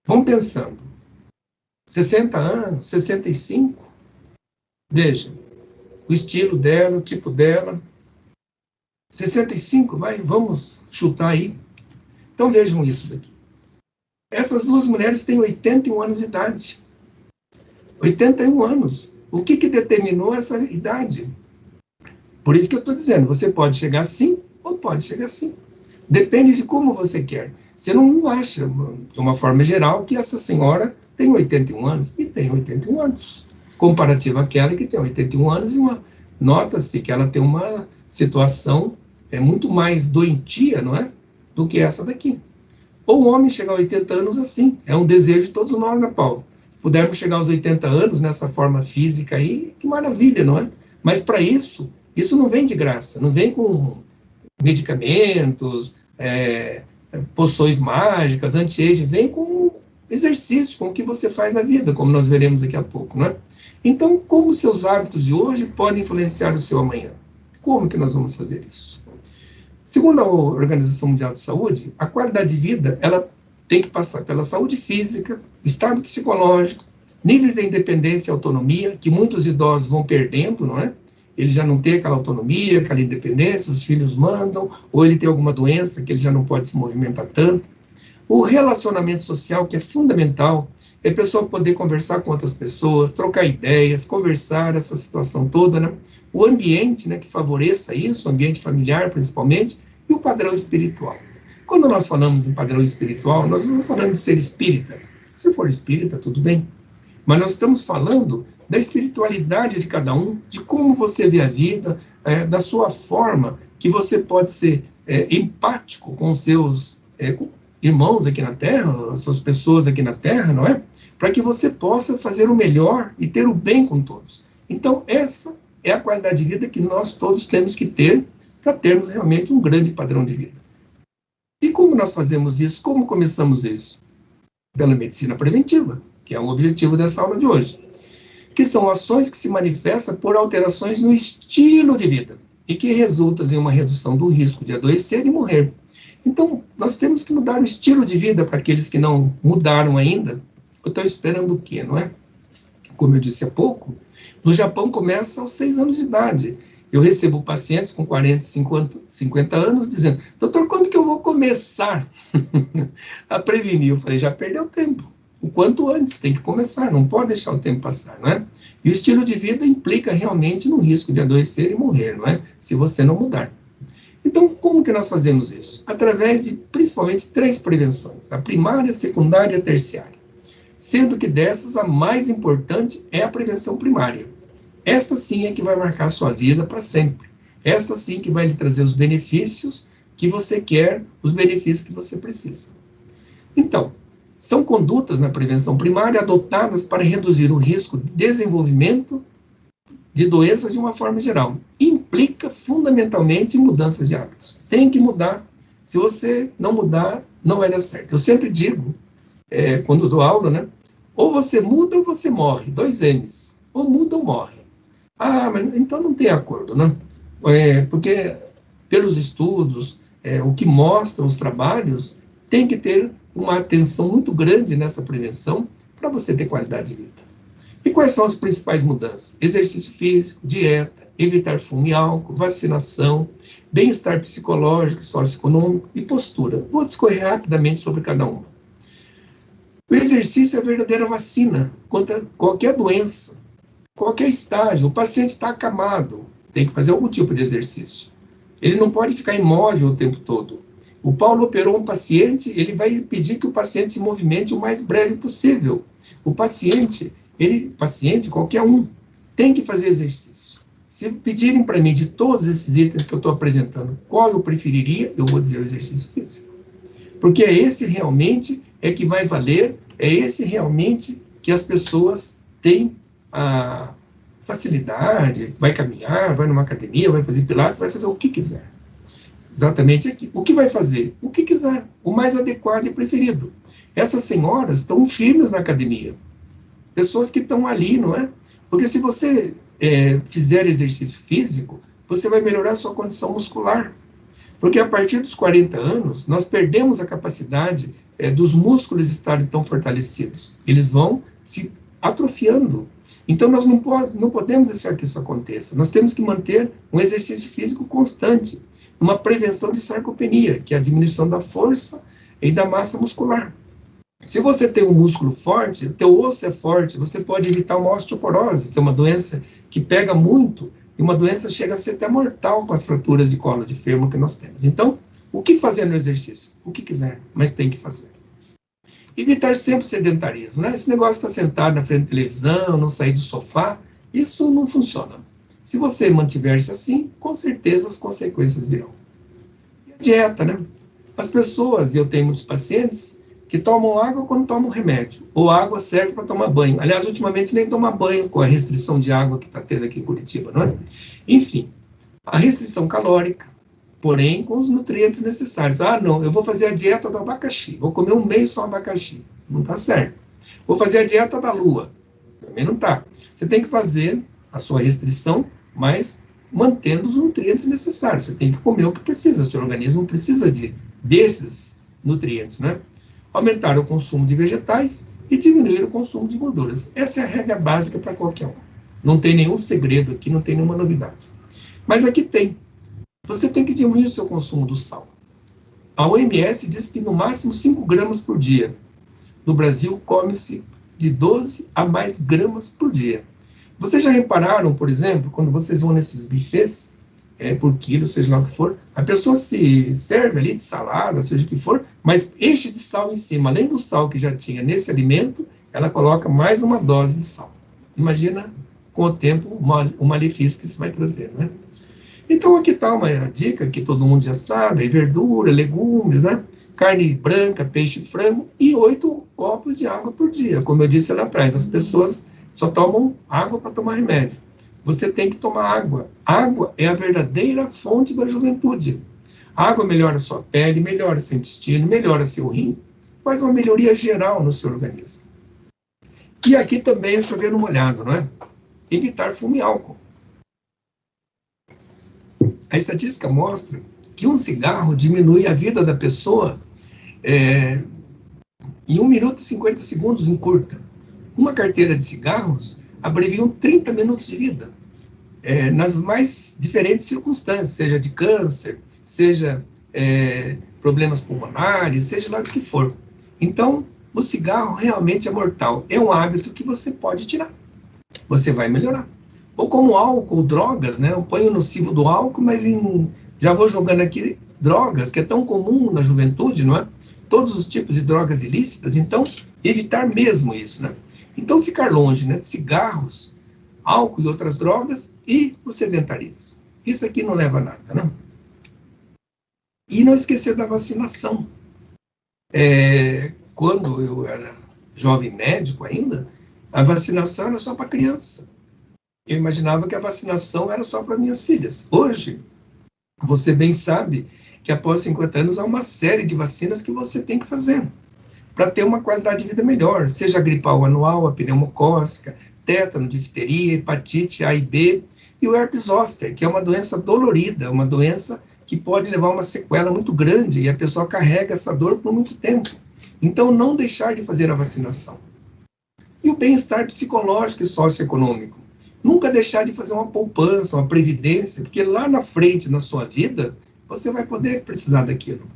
A: Vão pensando. 60 anos? 65? Veja, o estilo dela, o tipo dela. 65, vamos chutar aí. Então vejam isso daqui. Essas 2 mulheres têm 81 anos de idade. 81 anos. O que determinou essa idade? Por isso que eu estou dizendo, você pode chegar assim ou pode chegar assim. Depende de como você quer. Você não acha, de uma forma geral, que essa senhora tem 81 anos. E tem 81 anos. Comparativo àquela que tem 81 anos e nota-se que ela tem uma situação muito mais doentia, não é? Do que essa daqui. Ou o homem chegar a 80 anos assim. É um desejo de todos nós, né, Paulo? Se pudermos chegar aos 80 anos nessa forma física aí, que maravilha, não é? Mas para isso não vem de graça, não vem com medicamentos, poções mágicas, anti-age, vem com exercício, com o que você faz na vida, como nós veremos daqui a pouco, não é? Então, como seus hábitos de hoje podem influenciar o seu amanhã? Como que nós vamos fazer isso? Segundo a Organização Mundial de Saúde, a qualidade de vida, ela tem que passar pela saúde física, estado psicológico, níveis de independência e autonomia, que muitos idosos vão perdendo, não é? Ele já não tem aquela autonomia, aquela independência, os filhos mandam, ou ele tem alguma doença que ele já não pode se movimentar tanto. O relacionamento social, que é fundamental, é a pessoa poder conversar com outras pessoas, trocar ideias, conversar, essa situação toda, né? O ambiente, né, que favoreça isso, o ambiente familiar, principalmente, e o padrão espiritual. Quando nós falamos em padrão espiritual, nós não falamos de ser espírita. Se for espírita, tudo bem. Mas nós estamos falando da espiritualidade de cada um, de como você vê a vida, da sua forma, que você pode ser empático com os seus irmãos aqui na Terra, as suas pessoas aqui na Terra, não é? Para que você possa fazer o melhor e ter o bem com todos. Então, essa é a qualidade de vida que nós todos temos que ter para termos realmente um grande padrão de vida. E como nós fazemos isso? Como começamos isso? Pela medicina preventiva, que é o objetivo dessa aula de hoje, que são ações que se manifestam por alterações no estilo de vida e que resultam em uma redução do risco de adoecer e morrer. Então, nós temos que mudar o estilo de vida para aqueles que não mudaram ainda. Eu estou esperando o quê, não é? Como eu disse há pouco, no Japão começa aos 6 anos de idade. Eu recebo pacientes com 40, 50 anos dizendo, doutor, quando que eu vou começar a prevenir? Eu falei, já perdeu tempo. O quanto antes, tem que começar, não pode deixar o tempo passar, não é? E o estilo de vida implica realmente no risco de adoecer e morrer, não é? Se você não mudar. Então, como que nós fazemos isso? Através de, principalmente, 3 prevenções, a primária, a secundária e a terciária. Sendo que dessas, a mais importante é a prevenção primária. Esta sim é que vai marcar a sua vida para sempre. Esta sim que vai lhe trazer os benefícios que você quer, os benefícios que você precisa. Então, são condutas na prevenção primária adotadas para reduzir o risco de desenvolvimento de doenças de uma forma geral. Implica fundamentalmente em mudanças de hábitos. Tem que mudar. Se você não mudar, não vai dar certo. Eu sempre digo, quando dou aula, né? Ou você muda ou você morre. 2 M's. Ou muda ou morre. Ah, mas então não tem acordo, né? Porque pelos estudos, o que mostram os trabalhos, tem que ter uma atenção muito grande nessa prevenção para você ter qualidade de vida. E quais são as principais mudanças? Exercício físico, dieta, evitar fumo e álcool, vacinação, bem-estar psicológico e socioeconômico e postura. Vou discorrer rapidamente sobre cada uma. O exercício é a verdadeira vacina contra qualquer doença, qualquer estágio. O paciente está acamado, tem que fazer algum tipo de exercício. Ele não pode ficar imóvel o tempo todo. O Paulo operou um paciente, ele vai pedir que o paciente se movimente o mais breve possível. O paciente, qualquer um, tem que fazer exercício. Se pedirem para mim de todos esses itens que eu estou apresentando, qual eu preferiria, eu vou dizer o exercício físico. Porque é esse realmente que vai valer, é esse realmente que as pessoas têm a facilidade, vai caminhar, vai numa academia, vai fazer pilates, vai fazer o que quiser. Exatamente aqui. O que vai fazer? O que quiser, o mais adequado e preferido. Essas senhoras estão firmes na academia. Pessoas que estão ali, não é? Porque se você fizer exercício físico, você vai melhorar a sua condição muscular. Porque a partir dos 40 anos, nós perdemos a capacidade dos músculos estarem tão fortalecidos. Eles vão se atrofiando. Então, nós não podemos deixar que isso aconteça. Nós temos que manter um exercício físico constante, uma prevenção de sarcopenia, que é a diminuição da força e da massa muscular. Se você tem um músculo forte, o teu osso é forte, você pode evitar uma osteoporose, que é uma doença que pega muito, e uma doença chega a ser até mortal com as fraturas de colo de fêmur que nós temos. Então, o que fazer no exercício? O que quiser, mas tem que fazer. Evitar sempre o sedentarismo, né? Esse negócio de estar sentado na frente da televisão, não sair do sofá, isso não funciona. Se você mantiver-se assim, com certeza as consequências virão. E a dieta, né? As pessoas, e eu tenho muitos pacientes, que tomam água quando tomam remédio, ou água serve para tomar banho. Aliás, ultimamente nem tomar banho com a restrição de água que está tendo aqui em Curitiba, não é? Enfim, a restrição calórica, porém com os nutrientes necessários. Ah, não, eu vou fazer a dieta do abacaxi, vou comer um mês só abacaxi. Não está certo. Vou fazer a dieta da lua. Também não está. Você tem que fazer a sua restrição, mas mantendo os nutrientes necessários. Você tem que comer o que precisa. O seu organismo precisa desses nutrientes, né? Aumentar o consumo de vegetais e diminuir o consumo de gorduras. Essa é a regra básica para qualquer um. Não tem nenhum segredo aqui, não tem nenhuma novidade. Mas aqui tem. Você tem que diminuir o seu consumo do sal. A OMS diz que no máximo 5 gramas por dia. No Brasil, come-se de 12 a mais gramas por dia. Vocês já repararam, por exemplo, quando vocês vão nesses buffets, por quilo, seja lá o que for, a pessoa se serve ali de salada, seja o que for, mas enche de sal em cima. Além do sal que já tinha nesse alimento, ela coloca mais uma dose de sal. Imagina, com o tempo, o malefício que isso vai trazer, né? Então, aqui está uma dica que todo mundo já sabe: verdura, legumes, né? Carne branca, peixe, frango e 8 copos de água por dia. Como eu disse lá atrás, as pessoas só tomam água para tomar remédio. Você tem que tomar água. Água é a verdadeira fonte da juventude. A água melhora a sua pele, melhora seu intestino, melhora seu rim, faz uma melhoria geral no seu organismo. E aqui também é chover no molhado, não é? Evitar fumo e álcool. A estatística mostra que um cigarro diminui a vida da pessoa em 1 minuto e 50 segundos em curta. Uma carteira de cigarros abreviam 30 minutos de vida, nas mais diferentes circunstâncias, seja de câncer, seja problemas pulmonares, seja lá o que for. Então, o cigarro realmente é mortal. É um hábito que você pode tirar. Você vai melhorar. Ou como álcool, drogas, né? Eu ponho o nocivo do álcool, mas já vou jogando aqui drogas, que é tão comum na juventude, não é? Todos os tipos de drogas ilícitas, então, evitar mesmo isso, né? Então, ficar longe, né, de cigarros, álcool e outras drogas e o sedentarismo. Isso aqui não leva a nada, né? E não esquecer da vacinação. Quando eu era jovem médico ainda, a vacinação era só para criança. Eu imaginava que a vacinação era só para minhas filhas. Hoje, você bem sabe que após 50 anos há uma série de vacinas que você tem que fazer para ter uma qualidade de vida melhor, seja a gripal anual, a pneumocócica, tétano, difteria, hepatite A e B, e o herpes zoster, que é uma doença dolorida, uma doença que pode levar uma sequela muito grande, e a pessoa carrega essa dor por muito tempo. Então, não deixar de fazer a vacinação. E o bem-estar psicológico e socioeconômico. Nunca deixar de fazer uma poupança, uma previdência, porque lá na frente, na sua vida, você vai poder precisar daquilo.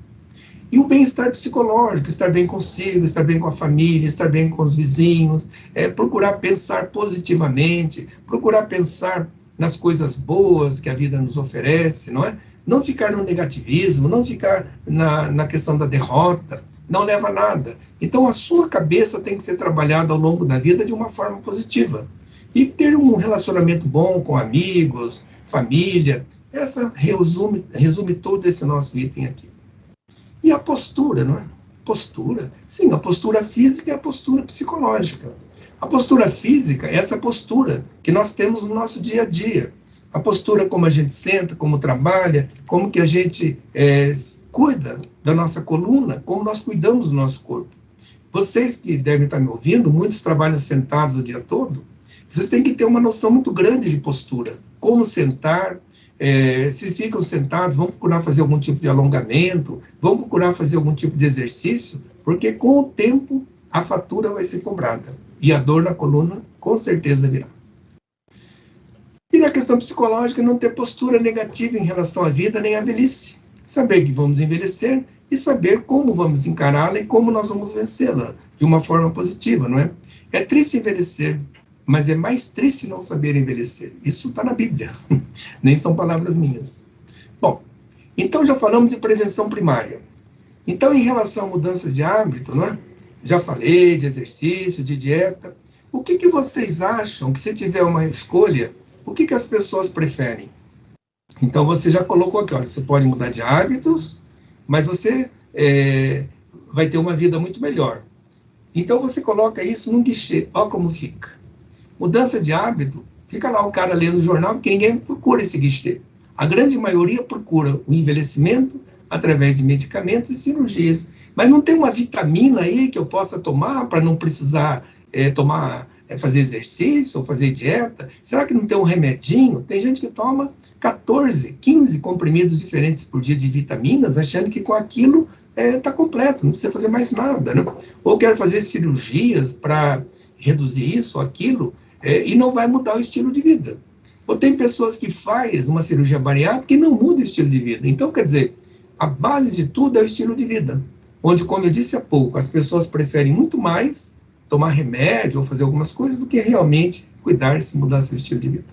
A: E o bem-estar psicológico, estar bem consigo, estar bem com a família, estar bem com os vizinhos, procurar pensar positivamente, procurar pensar nas coisas boas que a vida nos oferece, não é? Não ficar no negativismo, não ficar na questão da derrota, não leva a nada. Então, a sua cabeça tem que ser trabalhada ao longo da vida de uma forma positiva. E ter um relacionamento bom com amigos, família, essa resume todo esse nosso item aqui. E a postura, não é? Postura? Sim, a postura física é a postura psicológica. A postura física é essa postura que nós temos no nosso dia a dia. A postura como a gente senta, como trabalha, como que a gente cuida da nossa coluna, como nós cuidamos do nosso corpo. Vocês que devem estar me ouvindo, muitos trabalham sentados o dia todo, vocês têm que ter uma noção muito grande de postura. Como sentar, se ficam sentados, vão procurar fazer algum tipo de alongamento, vão procurar fazer algum tipo de exercício, porque com o tempo a fatura vai ser cobrada. E a dor na coluna com certeza virá. E na questão psicológica, não ter postura negativa em relação à vida nem à velhice. Saber que vamos envelhecer e saber como vamos encará-la e como nós vamos vencê-la de uma forma positiva, não é? É triste envelhecer, mas é mais triste não saber envelhecer. Isso está na Bíblia, nem são palavras minhas. Bom, então já falamos de prevenção primária. Então, em relação a mudanças de hábito, não é? Já falei de exercício, de dieta. O que vocês acham que, se tiver uma escolha, o que as pessoas preferem? Então, você já colocou aqui, olha, você pode mudar de hábitos, mas você vai ter uma vida muito melhor. Então, você coloca isso num guichê, olha como fica. Mudança de hábito, fica lá o cara lendo o jornal, porque ninguém procura esse guichê. A grande maioria procura o envelhecimento através de medicamentos e cirurgias. Mas não tem uma vitamina aí que eu possa tomar para não precisar fazer exercício ou fazer dieta? Será que não tem um remedinho? Tem gente que toma 14, 15 comprimidos diferentes por dia de vitaminas, achando que com aquilo está completo, não precisa fazer mais nada, né? Ou quer fazer cirurgias para reduzir isso ou aquilo, e não vai mudar o estilo de vida. Ou tem pessoas que fazem uma cirurgia bariátrica e não muda o estilo de vida. Então, quer dizer, A base de tudo é o estilo de vida, onde, como eu disse há pouco, as pessoas preferem muito mais tomar remédio ou fazer algumas coisas do que realmente cuidar-se, mudar seu estilo de vida.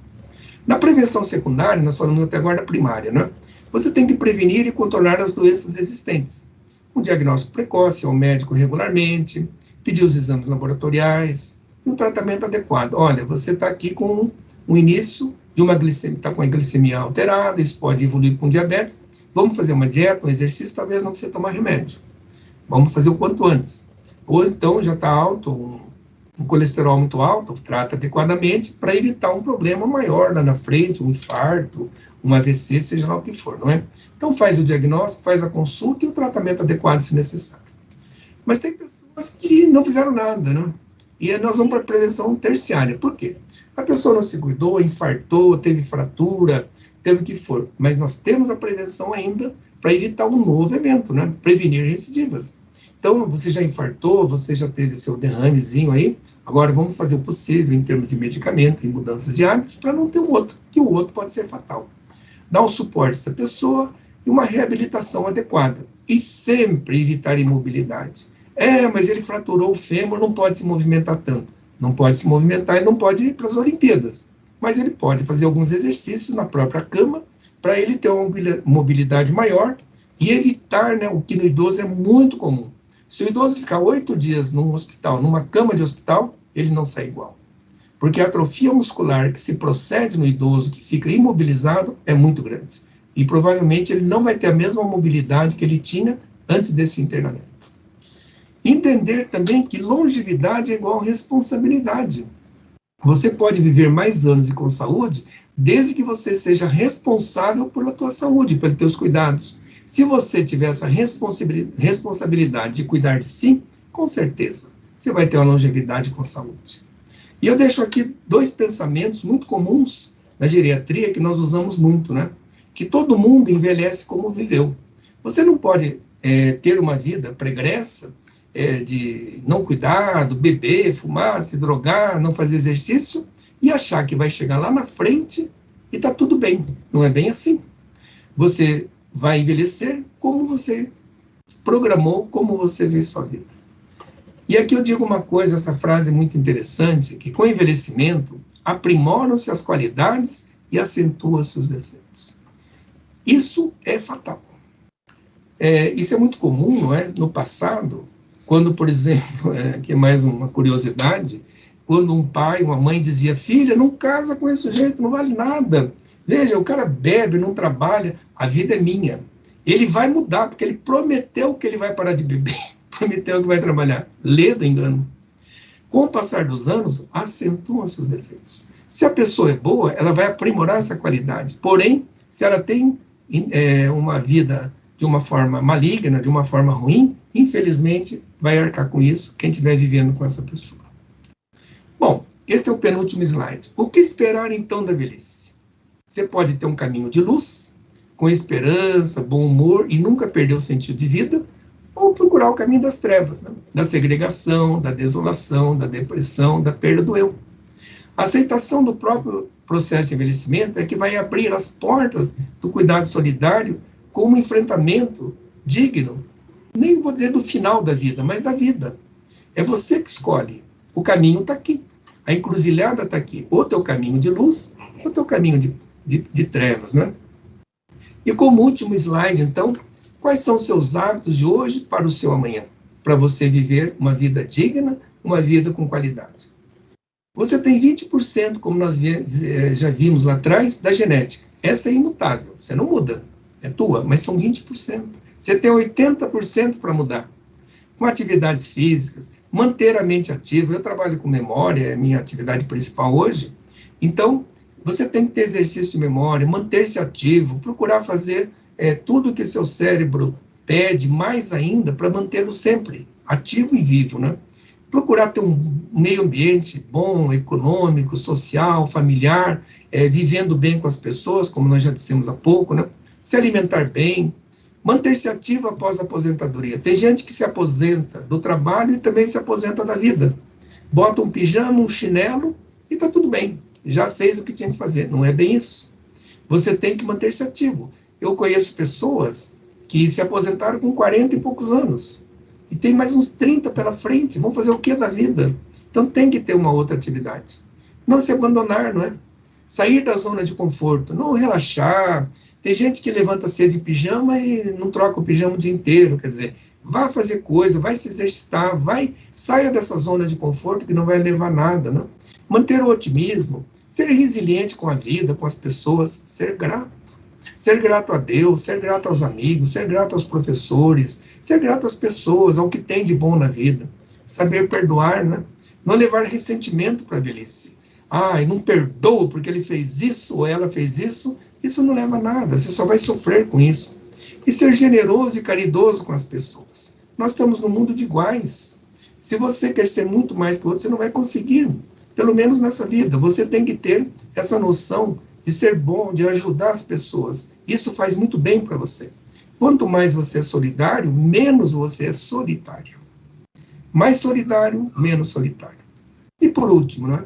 A: Na prevenção secundária, nós falamos até agora da primária, né? Você tem que prevenir e controlar as doenças existentes. Um diagnóstico precoce ao médico regularmente, pedir os exames laboratoriais e um tratamento adequado. Olha, você está aqui com o início de uma glicemia, está com a glicemia alterada, isso pode evoluir com diabetes. Vamos fazer uma dieta, um exercício, talvez não precise tomar remédio. Vamos fazer o quanto antes. Ou então já está alto, um colesterol muito alto, trata adequadamente para evitar um problema maior lá na frente, um infarto, um AVC, seja lá o que for, não é? Então faz o diagnóstico, faz a consulta e o tratamento adequado se necessário. Mas tem pessoas que não fizeram nada, né? E nós vamos para a prevenção terciária. Por quê? A pessoa não se cuidou, infartou, teve fratura, teve o que for. Mas nós temos a prevenção ainda para evitar um novo evento, né? Prevenir recidivas. Então, você já infartou, você já teve seu derramezinho aí, agora vamos fazer o possível em termos de medicamento e mudanças de hábitos para não ter um outro, que o outro pode ser fatal. Dar um suporte a essa pessoa e uma reabilitação adequada. E sempre evitar imobilidade. Mas ele fraturou o fêmur, não pode se movimentar tanto. Não pode se movimentar e não pode ir para as Olimpíadas. Mas ele pode fazer alguns exercícios na própria cama para ele ter uma mobilidade maior e evitar, né, o que no idoso é muito comum. Se o idoso ficar 8 dias num hospital, numa cama de hospital, ele não sai igual. Porque a atrofia muscular que se procede no idoso, que fica imobilizado, é muito grande. E provavelmente ele não vai ter a mesma mobilidade que ele tinha antes desse internamento. Entender também que longevidade é igual a responsabilidade. Você pode viver mais anos e com saúde, desde que você seja responsável pela tua saúde, pelos teus cuidados. Se você tiver essa responsabilidade de cuidar de si, com certeza, você vai ter uma longevidade com saúde. E eu deixo aqui 2 pensamentos muito comuns na geriatria que nós usamos muito, né? Que todo mundo envelhece como viveu. Você não pode ter uma vida pregressa, de não cuidado, beber, fumar, se drogar, não fazer exercício e achar que vai chegar lá na frente e está tudo bem. Não é bem assim. Você vai envelhecer como você programou, como você vê sua vida. E aqui eu digo uma coisa, essa frase é muito interessante, que com o envelhecimento aprimoram-se as qualidades e acentuam-se os defeitos. Isso é fatal. Isso é muito comum, não é? No passado, quando, por exemplo, aqui é mais uma curiosidade, quando um pai, uma mãe dizia, filha, não casa com esse sujeito, não vale nada. Veja, o cara bebe, não trabalha, a vida é minha. Ele vai mudar, porque ele prometeu que ele vai parar de beber, prometeu que vai trabalhar. Lê do engano. Com o passar dos anos, acentuam-se os defeitos. Se a pessoa é boa, ela vai aprimorar essa qualidade. Porém, se ela tem uma vida de uma forma maligna, de uma forma ruim, infelizmente, vai arcar com isso quem estiver vivendo com essa pessoa. Bom, esse é o penúltimo slide. O que esperar, então, da velhice? Você pode ter um caminho de luz, com esperança, bom humor e nunca perder o sentido de vida, ou procurar o caminho das trevas, né? Da segregação, da desolação, da depressão, da perda do eu. A aceitação do próprio processo de envelhecimento é que vai abrir as portas do cuidado solidário como um enfrentamento digno, nem vou dizer do final da vida, mas da vida. É você que escolhe. O caminho está aqui. A encruzilhada está aqui. Ou teu caminho de luz, ou teu caminho de trevas, né? E como último slide, então, quais são seus hábitos de hoje para o seu amanhã? Para você viver uma vida digna, uma vida com qualidade. Você tem 20%, como nós já vimos lá atrás, da genética. Essa é imutável, você não muda. É tua, mas são 20%. Você tem 80% para mudar. Com atividades físicas, manter a mente ativa. Eu trabalho com memória, é a minha atividade principal hoje. Então, você tem que ter exercício de memória, manter-se ativo, procurar fazer tudo que seu cérebro pede, mais ainda, para mantê-lo sempre ativo e vivo, né? Procurar ter um meio ambiente bom, econômico, social, familiar, vivendo bem com as pessoas, como nós já dissemos há pouco, né? Se alimentar bem, manter-se ativo após a aposentadoria. Tem gente que se aposenta do trabalho e também se aposenta da vida. Bota um pijama, um chinelo e está tudo bem. Já fez o que tinha que fazer. Não é bem isso. Você tem que manter-se ativo. Eu conheço pessoas que se aposentaram com 40 e poucos anos. E tem mais uns 30 pela frente. Vão fazer o que da vida? Então tem que ter uma outra atividade. Não se abandonar, não é? Sair da zona de conforto, não relaxar. Tem gente que levanta cedo de pijama e não troca o pijama o dia inteiro. Quer dizer, vá fazer coisa, vai se exercitar, saia dessa zona de conforto que não vai levar a nada, né? Manter o otimismo, ser resiliente com a vida, com as pessoas, ser grato. Ser grato a Deus, ser grato aos amigos, ser grato aos professores, ser grato às pessoas, ao que tem de bom na vida. Saber perdoar, né? Não levar ressentimento para a velhice. Eu não perdoo porque ele fez isso ou ela fez isso. Isso não leva a nada, você só vai sofrer com isso. E ser generoso e caridoso com as pessoas. Nós estamos num mundo de iguais. Se você quer ser muito mais que o outro, você não vai conseguir. Pelo menos nessa vida, você tem que ter essa noção de ser bom, de ajudar as pessoas. Isso faz muito bem para você. Quanto mais você é solidário, menos você é solitário. Mais solidário, menos solitário. E por último, né?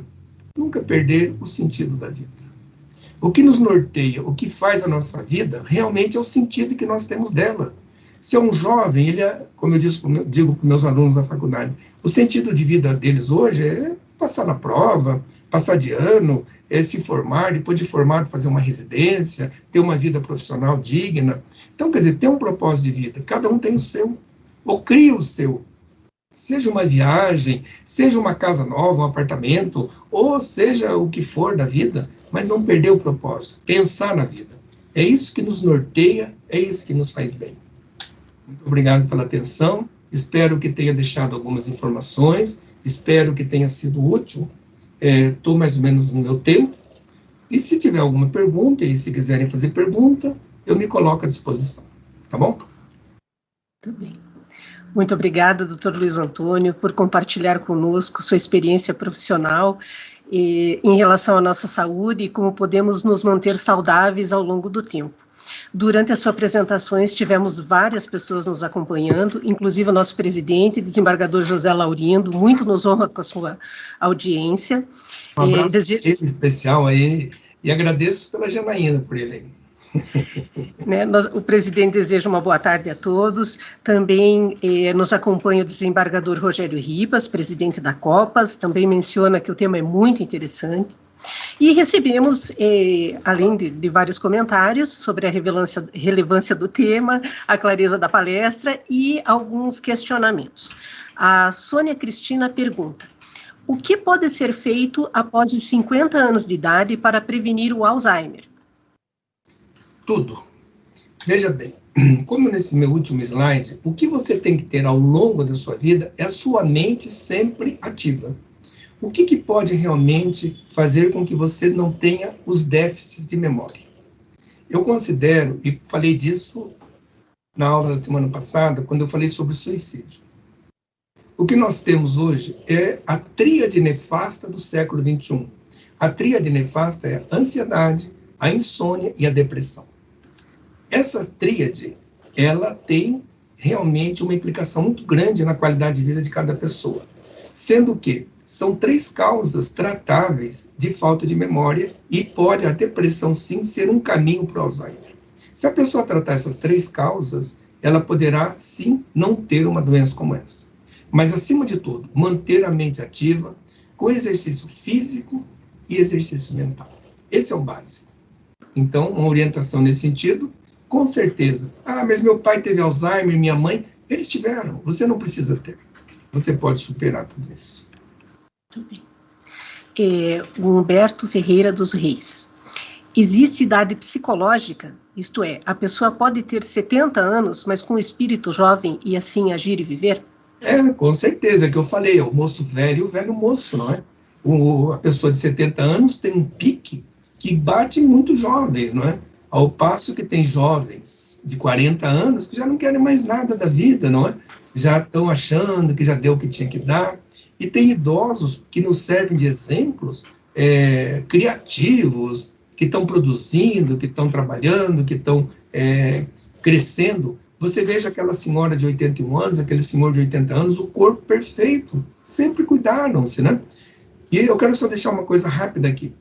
A: Nunca perder o sentido da vida. O que nos norteia, o que faz a nossa vida, realmente é o sentido que nós temos dela. Se é um jovem, como eu digo para meus alunos da faculdade, o sentido de vida deles hoje é passar na prova, passar de ano, se formar, depois de formado fazer uma residência, ter uma vida profissional digna. Então, quer dizer, ter um propósito de vida, cada um tem o seu, ou cria o seu. Seja uma viagem, seja uma casa nova, um apartamento, ou seja o que for da vida, mas não perder o propósito, pensar na vida. É isso que nos norteia, é isso que nos faz bem. Muito obrigado pela atenção, espero que tenha deixado algumas informações, espero que tenha sido útil, estou mais ou menos no meu tempo, e se tiver alguma pergunta, e se quiserem fazer pergunta, eu me coloco à disposição, tá bom?
B: Muito bem. Muito obrigada, Dr. Luiz Antônio, por compartilhar conosco sua experiência profissional em relação à nossa saúde e como podemos nos manter saudáveis ao longo do tempo. Durante as suas apresentações, tivemos várias pessoas nos acompanhando, inclusive o nosso presidente, desembargador José Laurindo, muito nos honra com a sua audiência.
A: Um abraço especial aí, e agradeço pela Janaína por ele aí.
B: O presidente deseja uma boa tarde a todos. Também nos acompanha o desembargador Rogério Ribas, presidente da Copas, também menciona que o tema é muito interessante. E recebemos, além de vários comentários sobre a relevância do tema, a clareza da palestra e alguns questionamentos. A Sônia Cristina pergunta: o que pode ser feito após os 50 anos de idade para prevenir o Alzheimer?
A: Tudo. Veja bem, como nesse meu último slide, o que você tem que ter ao longo da sua vida é a sua mente sempre ativa. O que pode realmente fazer com que você não tenha os déficits de memória? Eu considero, e falei disso na aula da semana passada, quando eu falei sobre suicídio. O que nós temos hoje é a tríade nefasta do século XXI. A tríade nefasta é a ansiedade, a insônia e a depressão. Essa tríade, ela tem realmente uma implicação muito grande na qualidade de vida de cada pessoa. Sendo que são 3 causas tratáveis de falta de memória e pode a depressão, sim, ser um caminho para o Alzheimer. Se a pessoa tratar essas 3 causas, ela poderá, sim, não ter uma doença como essa. Mas, acima de tudo, manter a mente ativa com exercício físico e exercício mental. Esse é o básico. Então, uma orientação nesse sentido, com certeza. Mas meu pai teve Alzheimer, minha mãe, eles tiveram. Você não precisa ter. Você pode superar tudo isso.
B: O Humberto Ferreira dos Reis. Existe idade psicológica? Isto é, a pessoa pode ter 70 anos, mas com espírito jovem e assim agir e viver?
A: Com certeza, que eu falei, o moço velho e o velho moço, não é? A pessoa de 70 anos tem um pique que bate muito jovens, não é? Ao passo que tem jovens de 40 anos que já não querem mais nada da vida, não é? Já estão achando que já deu o que tinha que dar. E tem idosos que nos servem de exemplos criativos, que estão produzindo, que estão trabalhando, que estão crescendo. Você veja aquela senhora de 81 anos, aquele senhor de 80 anos, o corpo perfeito, sempre cuidaram-se, né? E eu quero só deixar uma coisa rápida aqui.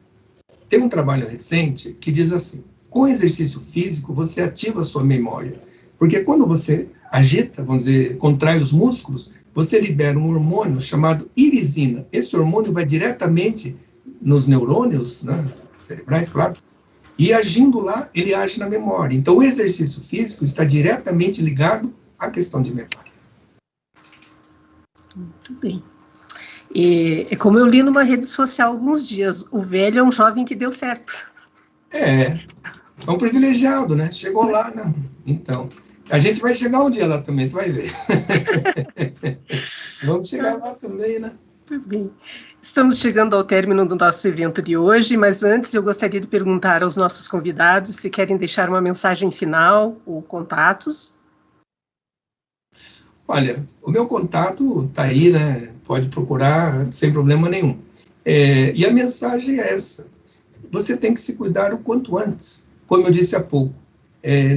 A: Tem um trabalho recente que diz assim: com exercício físico, você ativa a sua memória. Porque quando você agita, vamos dizer, contrai os músculos, você libera um hormônio chamado irisina. Esse hormônio vai diretamente nos neurônios, né, cerebrais, claro, e agindo lá, ele age na memória. Então, o exercício físico está diretamente ligado à questão de memória.
B: Muito bem. E como eu li numa rede social há alguns dias, o velho é um jovem que deu certo.
A: É um privilegiado, né? Chegou lá, né? Então, a gente vai chegar um dia lá também, você vai ver. Vamos chegar lá também, né?
B: Muito bem. Estamos chegando ao término do nosso evento de hoje, mas antes eu gostaria de perguntar aos nossos convidados se querem deixar uma mensagem final ou contatos.
A: Olha, o meu contato está aí, né? Pode procurar sem problema nenhum. E a mensagem é essa. Você tem que se cuidar o quanto antes. Como eu disse há pouco,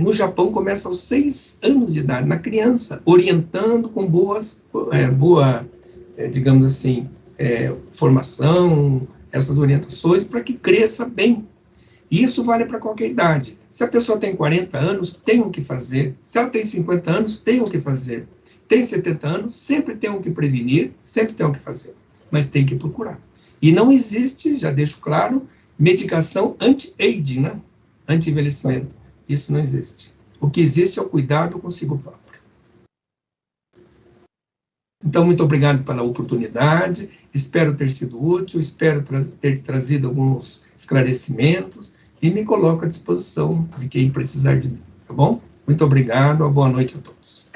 A: no Japão começa aos 6 anos de idade, na criança, orientando com boa, digamos assim, formação, essas orientações, para que cresça bem. E isso vale para qualquer idade. Se a pessoa tem 40 anos, tem o que fazer. Se ela tem 50 anos, tem o que fazer. Tem 70 anos, sempre tem o que prevenir, sempre tem o que fazer. Mas tem que procurar. E não existe, já deixo claro, medicação anti-aging, né? Anti-envelhecimento. Isso não existe. O que existe é o cuidado consigo próprio. Então, muito obrigado pela oportunidade, espero ter sido útil, espero ter trazido alguns esclarecimentos e me coloco à disposição de quem precisar de mim, tá bom? Muito obrigado, boa noite a todos.